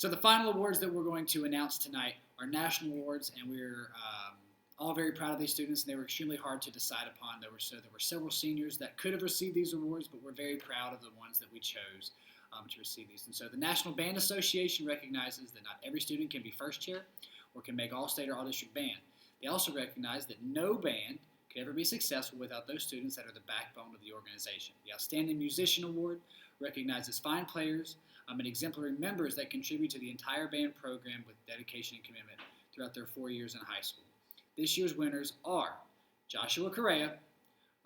So the final awards that we're going to announce tonight are national awards, and we're all very proud of these students, and they were extremely hard to decide upon. There were several seniors that could have received these awards, but we're very proud of the ones that we chose to receive these. And so the National Band Association recognizes that not every student can be first chair or can make all-state or all-district band. They also recognize that no band could ever be successful without those students that are the backbone of the organization. The Outstanding Musician Award recognizes fine players and exemplary members that contribute to the entire band program with dedication and commitment throughout their 4 years in high school. This year's winners are Joshua Correa,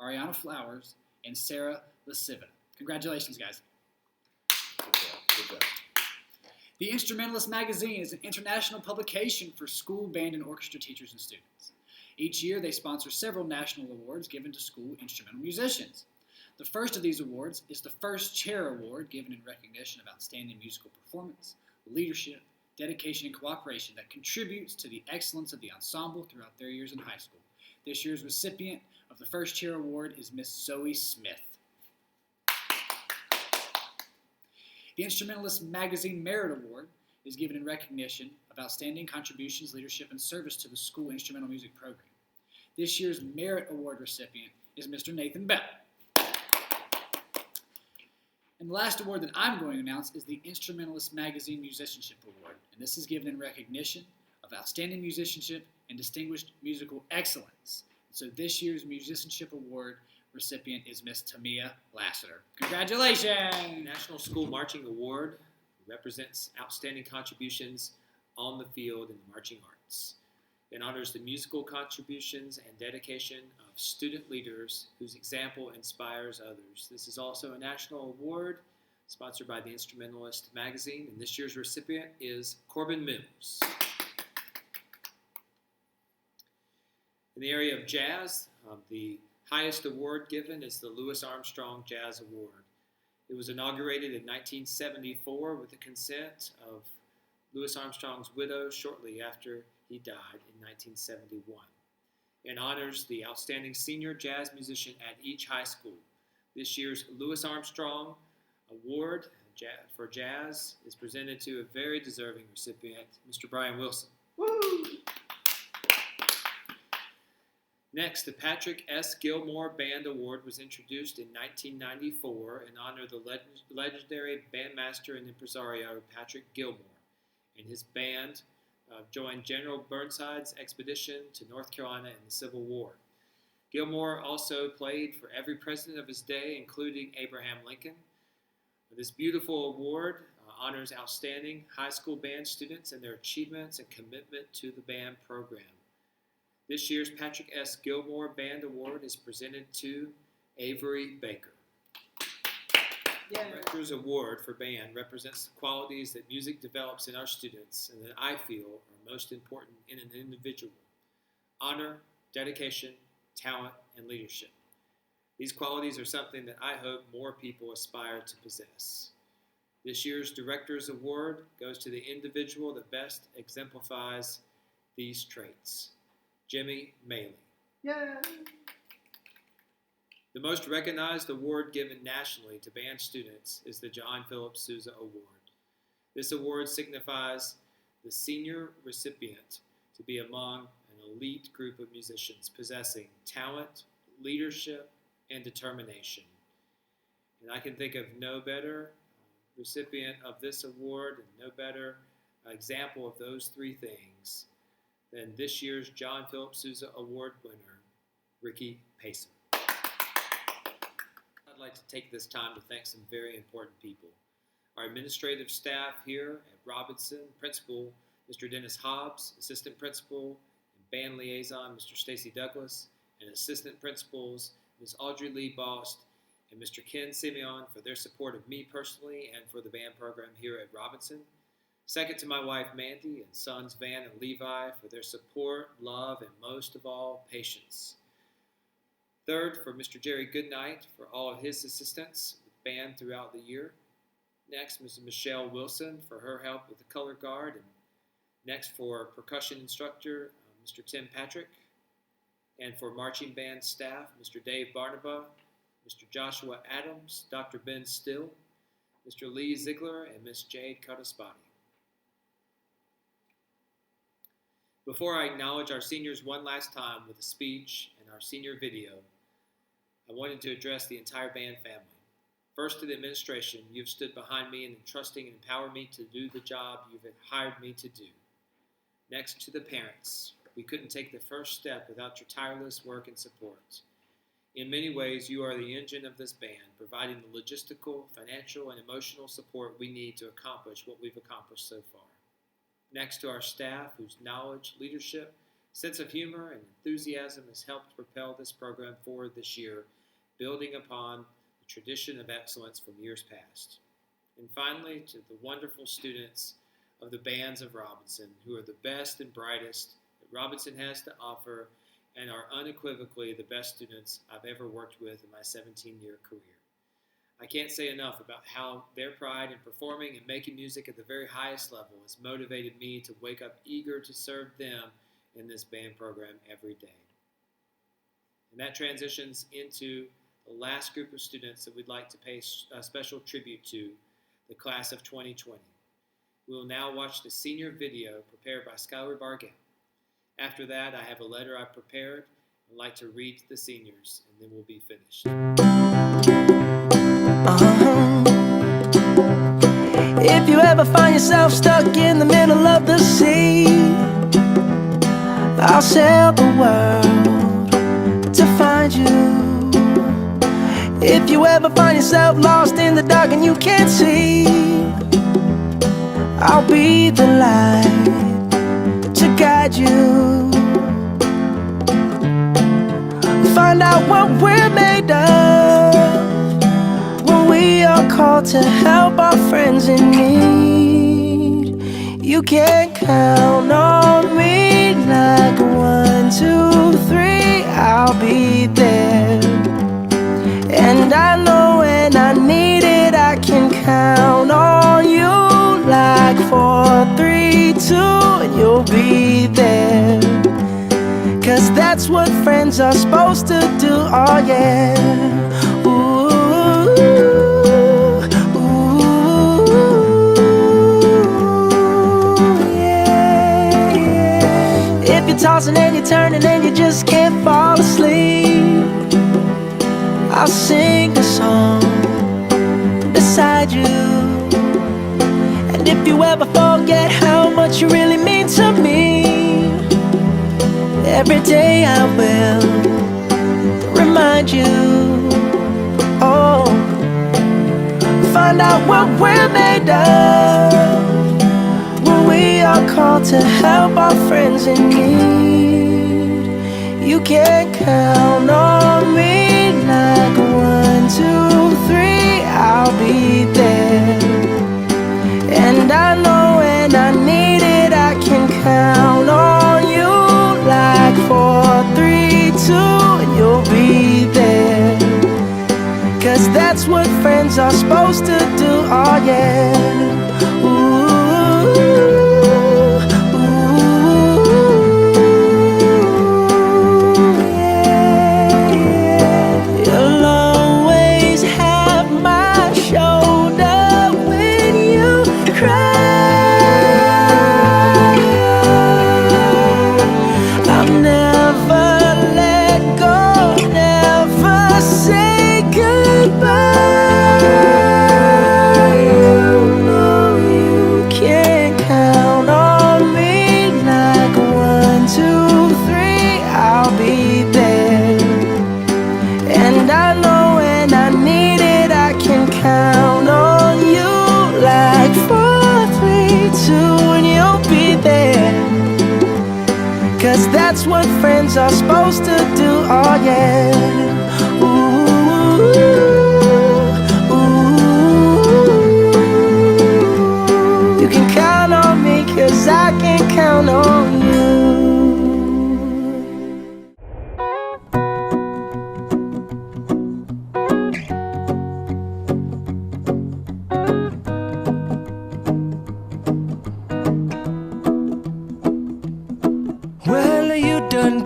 Ariana Flowers, and Sarah Lasiva. Congratulations, guys. Good job. The Instrumentalist magazine is an international publication for school, band, and orchestra teachers and students. Each year, they sponsor several national awards given to school instrumental musicians. The first of these awards is the First Chair Award, given in recognition of outstanding musical performance, leadership, dedication, and cooperation that contributes to the excellence of the ensemble throughout their years in high school. This year's recipient of the First Chair Award is Miss Zoe Smith. The Instrumentalist Magazine Merit Award is given in recognition of outstanding contributions, leadership, and service to the school instrumental music program. This year's Merit Award recipient is Mr. Nathan Bell. And the last award that I'm going to announce is the Instrumentalist Magazine Musicianship Award, and this is given in recognition of outstanding musicianship and distinguished musical excellence. So this year's Musicianship Award recipient is Miss Tamia Lassiter. Congratulations! National School Marching Award represents outstanding contributions on the field in the marching arts. It honors the musical contributions and dedication of student leaders whose example inspires others. This is also a national award sponsored by the Instrumentalist magazine, and this year's recipient is Corbin Mills. In the area of jazz, the highest award given is the Louis Armstrong Jazz Award. It was inaugurated in 1974 with the consent of Louis Armstrong's widow shortly after he died in 1971. It honors the outstanding senior jazz musician at each high school. This year's Louis Armstrong Award for Jazz is presented to a very deserving recipient, Mr. Brian Wilson. Woo! Next, the Patrick S. Gilmore Band Award was introduced in 1994 in honor of the legendary bandmaster and impresario Patrick Gilmore and his band joined General Burnside's expedition to North Carolina in the Civil War. Gilmore also played for every president of his day, including Abraham Lincoln. This beautiful award honors outstanding high school band students and their achievements and commitment to the band program. This year's Patrick S. Gilmore Band Award is presented to Avery Baker. The Director's Award for Band represents the qualities that music develops in our students and that I feel are most important in an individual: honor, dedication, talent, and leadership. These qualities are something that I hope more people aspire to possess. This year's Director's Award goes to the individual that best exemplifies these traits: Jimmy Maley. Yeah. The most recognized award given nationally to band students is the John Philip Sousa Award. This award signifies the senior recipient to be among an elite group of musicians possessing talent, leadership, and determination. And I can think of no better recipient of this award and no better example of those three things than this year's John Philip Sousa Award winner, Ricky Payson. I'd like to take this time to thank some very important people. Our administrative staff here at Robinson, Principal Mr. Dennis Hobbs, Assistant Principal and Band Liaison Mr. Stacy Douglas, and Assistant Principals Ms. Audrey Lee Bost and Mr. Ken Simeon for their support of me personally and for the band program here at Robinson. Second to my wife Mandy and sons Van and Levi for their support, love, and most of all, patience. Third, for Mr. Jerry Goodnight for all of his assistance with band throughout the year. Next, Mrs. Michelle Wilson for her help with the color guard. And next, for percussion instructor, Mr. Tim Patrick. And for marching band staff, Mr. Dave Barnaba, Mr. Joshua Adams, Dr. Ben Still, Mr. Lee Ziegler, and Miss Jade Cutaspati. Before I acknowledge our seniors one last time with a speech and our senior video, I wanted to address the entire band family. First, to the administration, you've stood behind me in entrusting and empowered me to do the job you've hired me to do. Next, to the parents. We couldn't take the first step without your tireless work and support. In many ways, you are the engine of this band, providing the logistical, financial, and emotional support we need to accomplish what we've accomplished so far. Next, to our staff, whose knowledge, leadership, sense of humor, and enthusiasm has helped propel this program forward this year, building upon the tradition of excellence from years past. And finally, to the wonderful students of the bands of Robinson, who are the best and brightest that Robinson has to offer and are unequivocally the best students I've ever worked with in my 17-year career. I can't say enough about how their pride in performing and making music at the very highest level has motivated me to wake up eager to serve them in this band program every day. And that transitions into the last group of students that we'd like to pay a special tribute to, the class of 2020. We will now watch the senior video prepared by Skylar Bargett. After that, I have a letter I've prepared and like to read to the seniors, and then we'll be finished. If you ever find yourself stuck in the middle of the sea, I'll sail the world to find you. If you ever find yourself lost in the dark and you can't see, I'll be the light to guide you. Find out what we're made of when we are called to help our friends in need. You can count on me like 1, 2, 3, I'll be there. And I know when I need it, I can count on you like 4, 3, 2, and you'll be there. 'Cause that's what friends are supposed to do, oh yeah. Ooh, ooh, yeah, yeah. If you're tossing and you're turning and you just can't fall asleep, I'll sing a song beside you. And if you ever forget how much you really mean to me, every day I will remind you. Oh, find out what we're made of when we are called to help our friends in need. You can count on me like 1, 2, 3, I'll be there. And I know when I need it, I can count on you like 4, 3, 2, and you'll be there. 'Cause that's what friends are supposed to do, oh yeah. Ooh, ooh, yeah, yeah. You'll always have my shoulder when you cry. That's what friends are supposed to do, oh yeah. Ooh, ooh. You can count on me 'cause I can count on you.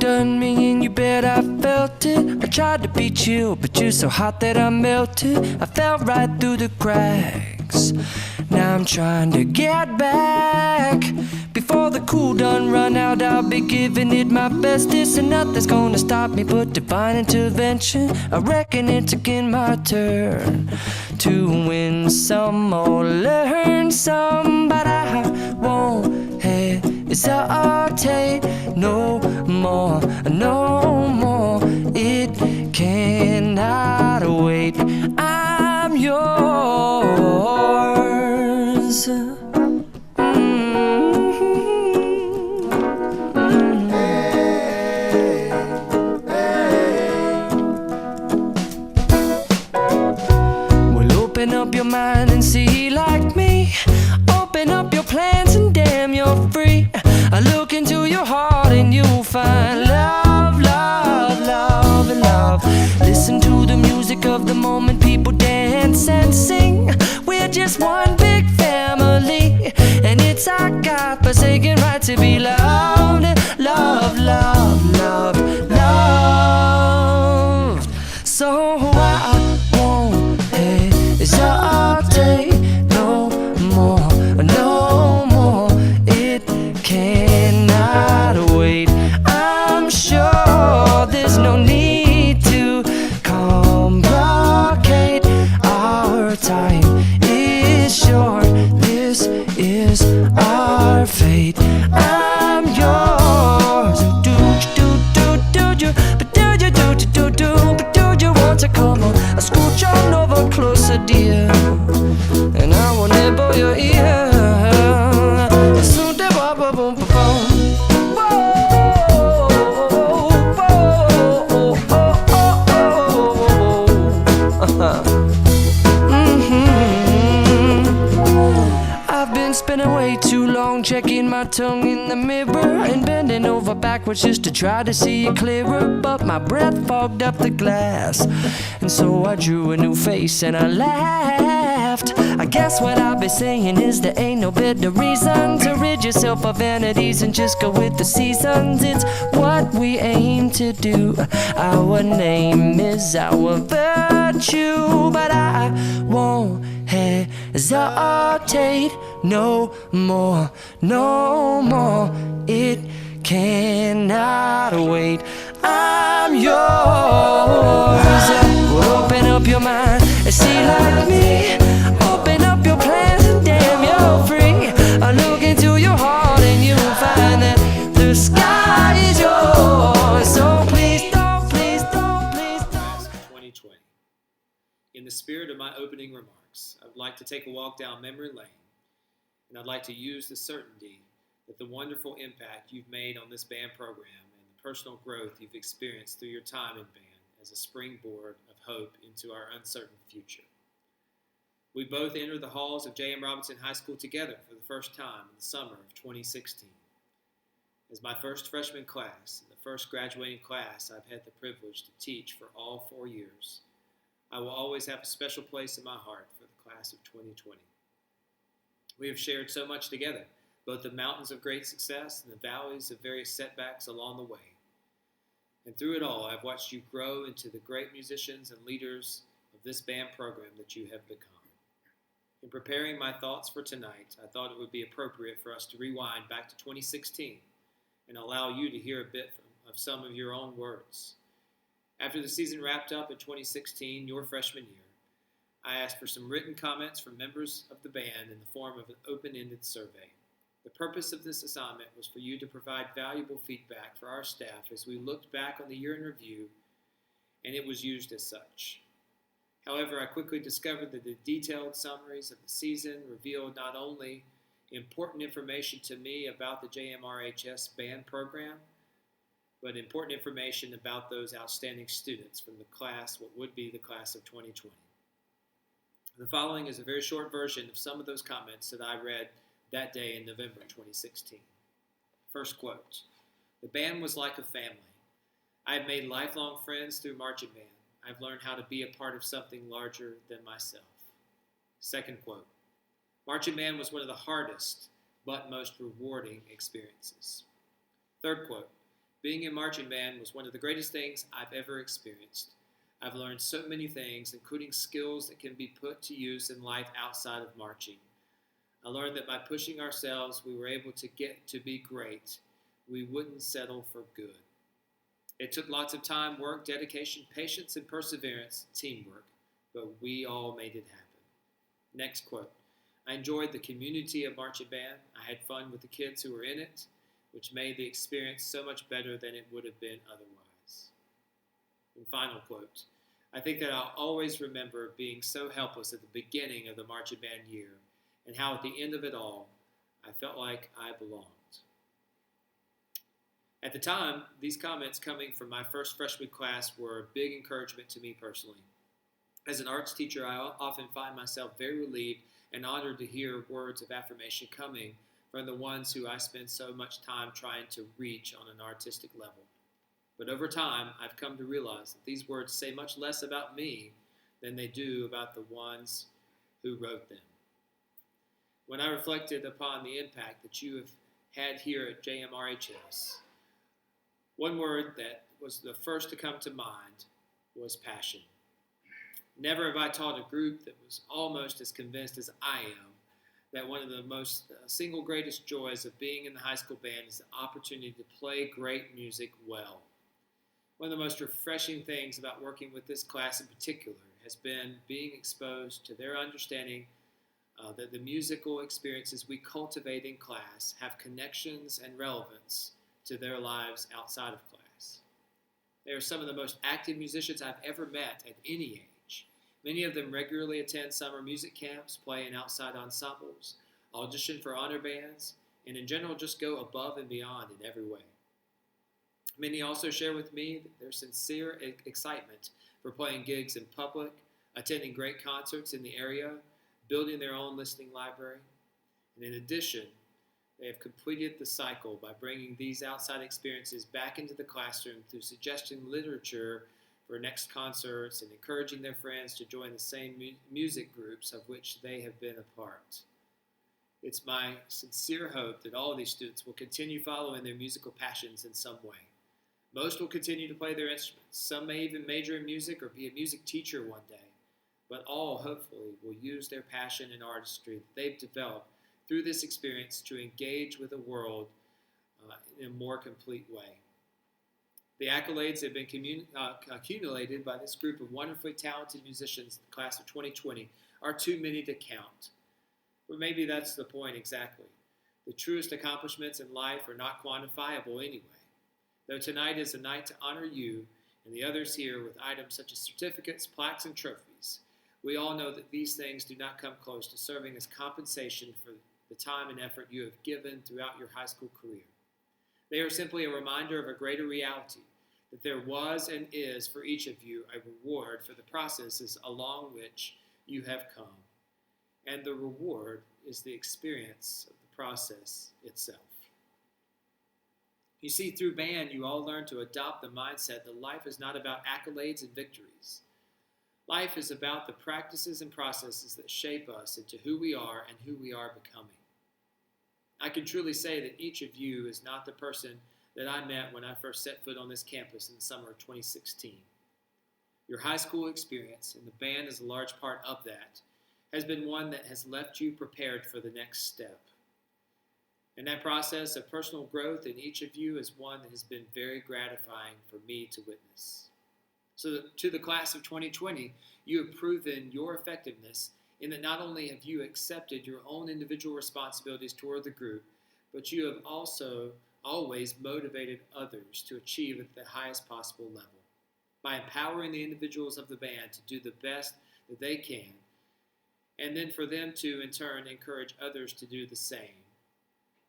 Done me and you bet I felt it. I tried to beat you, but you're so hot that I melted. I fell right through the cracks. Now I'm trying to get back before before the cool done run out, I'll be giving it my bestest, and nothing's gonna stop me but divine intervention. I reckon it's again my turn to win some or learn some, but I won't hesitate no more, no more. It cannot wait. I'm yours. Open up your mind and see like me. Open up your plans and damn, you're free. I look into your heart and you'll find love, love, love, and love. Listen to the music of the moment, people dance and sing. We're just one big family, and it's our God-forsaken right to be loved. Love, love, love, loved. So I won't hesitate no more, no more. It cannot wait. I'm sure there's no need to complicate. Our time is short. This is our fate. I'm yours. Do you, but do you, but do you want to come on? I scooch on over closer, dear, and I will nibble your ear. Soon to boom, boom, boom, boom. I've been spending way too long checking my tongue in the mirror and bending over backwards just to try to see it clearer, but my breath fogged up the glass, and so I drew a new face and I laughed. I guess what I'll be saying is there ain't no better reason to rid yourself of vanities and just go with the seasons. It's what we aim to do. Our name is our virtue, but I won't hesitate no more, no more. It cannot wait. I'm yours. Open up your mind and see like me. Open up your plans and damn, you're free. I look into your heart and you'll find that the sky is yours. So please don't, please don't, please don't. 2020. In the spirit of my opening remarks, I would like to take a walk down memory lane, and I'd like to use the certainty that the wonderful impact you've made on this band program and the personal growth you've experienced through your time in band as a springboard of hope into our uncertain future. We both entered the halls of J.M. Robinson High School together for the first time in the summer of 2016. As my first freshman class and the first graduating class I've had the privilege to teach for all 4 years, I will always have a special place in my heart for the class of 2020. We have shared so much together, both the mountains of great success and the valleys of various setbacks along the way. And through it all, I've watched you grow into the great musicians and leaders of this band program that you have become. In preparing my thoughts for tonight, I thought it would be appropriate for us to rewind back to 2016 and allow you to hear a bit of some of your own words. After the season wrapped up in 2016, your freshman year, I asked for some written comments from members of the band in the form of an open-ended survey. The purpose of this assignment was for you to provide valuable feedback for our staff as we looked back on the year in review, and it was used as such. However, I quickly discovered that the detailed summaries of the season revealed not only important information to me about the JMRHS band program, but important information about those outstanding students from the class, what would be the class of 2020. The following is a very short version of some of those comments that I read that day in November 2016. First quote, "The band was like a family. I have made lifelong friends through marching band. I've learned how to be a part of something larger than myself." Second quote, "Marching band was one of the hardest but most rewarding experiences." Third quote, "Being in marching band was one of the greatest things I've ever experienced. I've learned so many things, including skills that can be put to use in life outside of marching. I learned that by pushing ourselves, we were able to get to be great. We wouldn't settle for good. It took lots of time, work, dedication, patience, and perseverance, teamwork, but we all made it happen. Next quote. I enjoyed the community of marching band. I had fun with the kids who were in it, which made the experience so much better than it would have been otherwise. And final quote. I think that I'll always remember being so helpless at the beginning of the marching band year, and how at the end of it all, I felt like I belonged. At the time, these comments coming from my first freshman class were a big encouragement to me personally. As an arts teacher, I often find myself very relieved and honored to hear words of affirmation coming from the ones who I spend so much time trying to reach on an artistic level. But over time, I've come to realize that these words say much less about me than they do about the ones who wrote them. When I reflected upon the impact that you have had here at JMRHS, one word that was the first to come to mind was passion. Never have I taught a group that was almost as convinced as I am that one of the most single greatest joys of being in the high school band is the opportunity to play great music well. One of the most refreshing things about working with this class in particular has been being exposed to their understanding that the musical experiences we cultivate in class have connections and relevance to their lives outside of class. They are some of the most active musicians I've ever met at any age. Many of them regularly attend summer music camps, play in outside ensembles, audition for honor bands, and in general just go above and beyond in every way. Many also share with me their sincere excitement for playing gigs in public, attending great concerts in the area, building their own listening library. And in addition, they have completed the cycle by bringing these outside experiences back into the classroom through suggesting literature for next concerts and encouraging their friends to join the same music groups of which they have been a part. It's my sincere hope that all of these students will continue following their musical passions in some way. Most will continue to play their instruments. Some may even major in music or be a music teacher one day. But all, hopefully, will use their passion and artistry that they've developed through this experience to engage with the world in a more complete way. The accolades that have been accumulated by this group of wonderfully talented musicians in the class of 2020 are too many to count. But maybe that's the point exactly. The truest accomplishments in life are not quantifiable anyway. Though tonight is a night to honor you and the others here with items such as certificates, plaques, and trophies, we all know that these things do not come close to serving as compensation for the time and effort you have given throughout your high school career. They are simply a reminder of a greater reality, that there was and is for each of you a reward for the processes along which you have come. And the reward is the experience of the process itself. You see, through band, you all learn to adopt the mindset that life is not about accolades and victories. Life is about the practices and processes that shape us into who we are and who we are becoming. I can truly say that each of you is not the person that I met when I first set foot on this campus in the summer of 2016. Your high school experience, and the band is a large part of that, has been one that has left you prepared for the next step. And that process of personal growth in each of you is one that has been very gratifying for me to witness. So to the class of 2020, you have proven your effectiveness in that not only have you accepted your own individual responsibilities toward the group, but you have also always motivated others to achieve at the highest possible level by empowering the individuals of the band to do the best that they can, and then for them to, in turn, encourage others to do the same.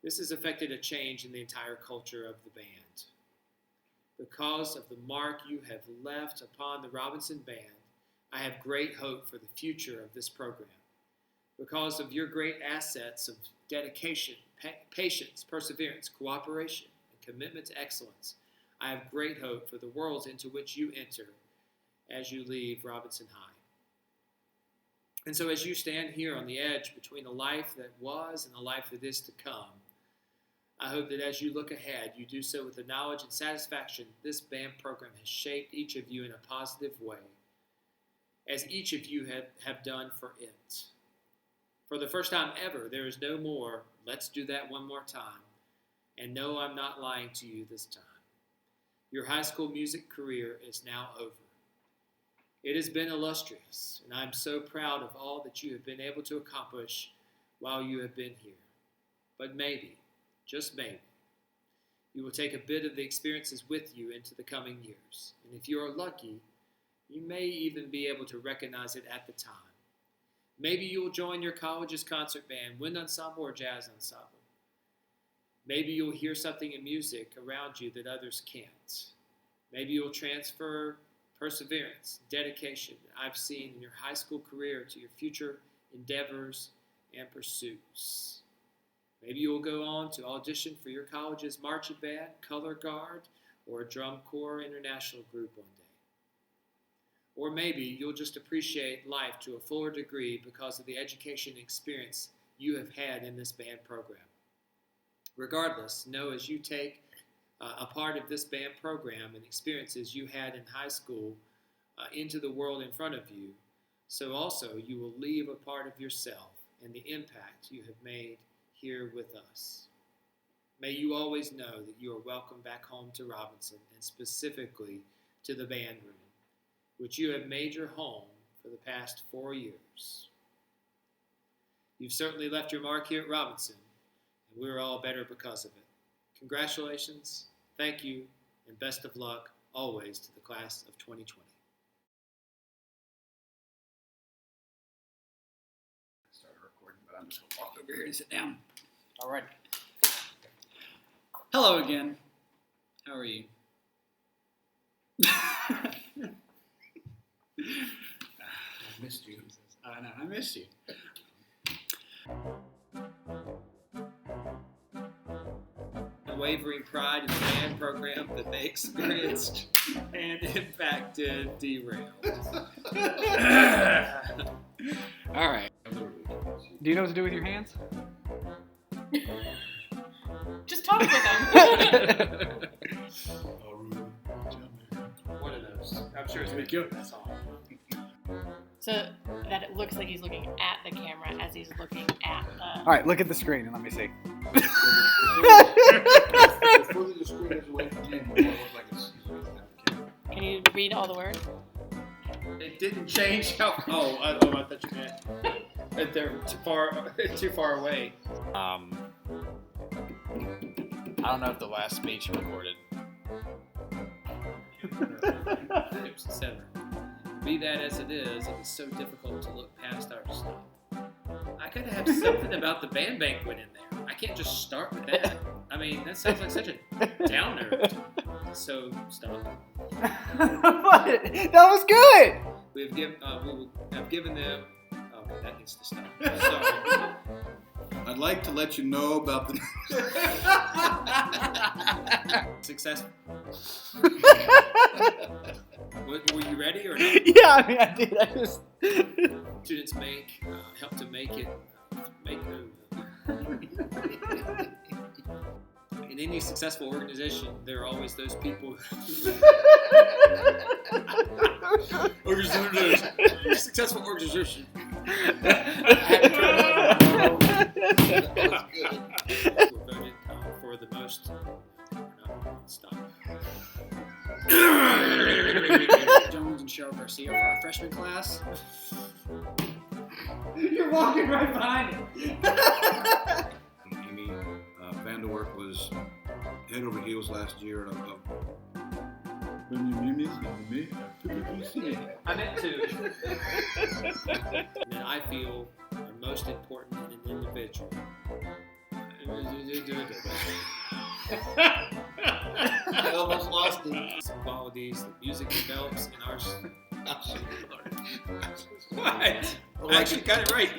This has affected a change in the entire culture of the band. Because of the mark you have left upon the Robinson Band, I have great hope for the future of this program. Because of your great assets of dedication, patience, perseverance, cooperation, and commitment to excellence, I have great hope for the worlds into which you enter as you leave Robinson High. And so as you stand here on the edge between the life that was and the life that is to come, I hope that as you look ahead, you do so with the knowledge and satisfaction this band program has shaped each of you in a positive way, as each of you have done for it. For the first time ever, there is no more, let's do that one more time. And no, I'm not lying to you this time. Your high school music career is now over. It has been illustrious, and I'm so proud of all that you have been able to accomplish while you have been here. But maybe, just maybe, you will take a bit of the experiences with you into the coming years. And if you are lucky, you may even be able to recognize it at the time. Maybe you will join your college's concert band, wind ensemble, or jazz ensemble. Maybe you'll hear something in music around you that others can't. Maybe you'll transfer perseverance, dedication that I've seen in your high school career to your future endeavors and pursuits. Maybe you'll go on to audition for your college's marching band, color guard, or a drum corps international group one day. Or maybe you'll just appreciate life to a fuller degree because of the education and experience you have had in this band program. Regardless, know as you take a part of this band program and experiences you had in high school into the world in front of you, so also you will leave a part of yourself and the impact you have made here with us. May you always know that you are welcome back home to Robinson, and specifically to the band room, which you have made your home for the past 4 years. You've certainly left your mark here at Robinson, and we're all better because of it. Congratulations, thank you, and best of luck always to the class of 2020. Started recording, but I'm just going to walk over here and sit down. All right. Hello again. How are you? I missed you. I know, I missed you. Unwavering pride in the band program that they experienced and in fact derailed. All right. Do you know what to do with your hands? Just talk with them. One of those. I'm sure it's been Good. that song. So that it looks like he's looking at the camera as he's looking at the... All right, look at the screen and let me see. The further the screen is away from you, the more it looks like it's camera. Can you read all the words? It didn't change how. I thought you meant that they're too far away. I don't know if the last speech recorded. Etc. Be that as it is so difficult to look past our stuff. I gotta have something about the Band Banquet in there. I can't just start with that. I mean, that sounds like such a downer. So stop. What? That was good. We have given them. Okay, that needs to stop. Sorry. I'd like to let you know about the Successful. Were you ready or not? Yeah, I mean, I did. I just. Students help to make it. In any successful organization, there are always those people. Successful organization. Were voted for the most. Stop. Jones and Cheryl Garcia for our freshman class. You're walking right behind him. Amy Vanderwerk was head over heels last year. I meant to. That I feel are most important in an individual. I almost lost it. Some qualities that music develops in our. What? I actually got it right.